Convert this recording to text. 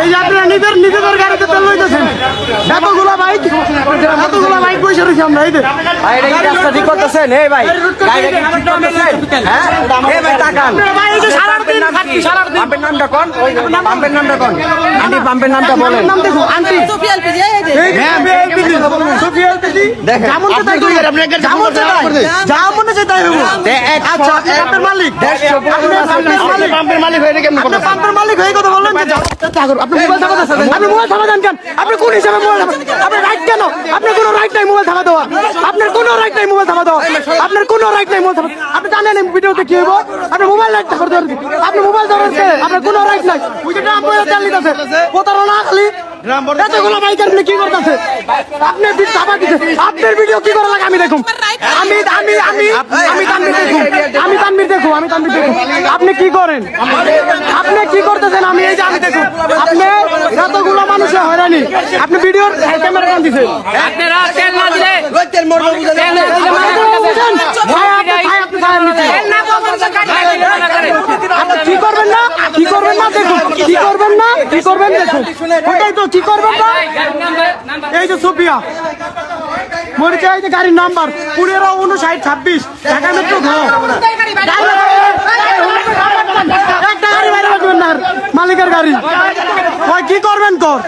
এই আপনারা নিজেদের গাড়িতে তেল লইতেছেন। এতগুলা বাইক বসে রয়েছি আমরা। এই রাস্তা ঠিক করতেছেন? এই ভাই গাড়িটা কি ঠিক করতেছেন? হ্যাঁ এই ভাই তাকান। পাম্পের নামটা কোন? পাম্পের নামটা কোন? আন্টি পাম্পের নামটা বলেন। নাম দেখো aunty Sophia LPG. Sophia LPG যেমন তাই করি আপনি একটা যেমন যা মনে চাই তাই হবো। আচ্ছা আপনি পাম্পের মালিক, পাম্পের মালিক হয়ে কেমন কথা? পাম্পের মালিক হয়ে কথা বললেন যে আপনি মোবাইল থামাতেছেন। আপনি মোবাইল থামাতেন কেন? আপনি কোন হিসাবে মোবাইল আপনি রাইট কেন? আপনার কোনো রাইট নাই মোবাইল থামা দেওয়া। আপনার কোনো রাইট নাই মোবাইল থামা দেওয়া। আপনার কোনো রাইট নাই মোবাইল থামা। আপনি জানেন ভিডিওতে কি হইব? আপনি মোবাইল রাইট করতে পারবেন। আপনি মোবাইল ধরতে আপনার কোনো রাইট নাই। ওই যে ড্রাম বয়ে তেল দিতেছে প্রতারণা খালি এতগুলো বাইক আপনি কি করতেছে? আপনি থামা দিতে আপনার ভিডিও কি করা লাগে আমি দেখুন। আমি তানভীর দেখুন। আপনি কি করেন? আপনি কি করতেছেন? আমি এই যে আমি দেখুন আপনি এতগুলো মানুষের হয়রানি। আপনি ভিডিওর ক্যামেরা কান দিছেন। আপনারা তেল না দিলে কি করবেন না দেখুন কি করবেন দেখুন। ওটাই তো কি করবেন না। এই যে সোফিয়া মরিচা, এই যে গাড়ির নাম্বার 155926 ঢাকা মেট্রো একটা গাড়ি বাইরে রাখবেন না, মালিকের গাড়ি। কি করবেন কর।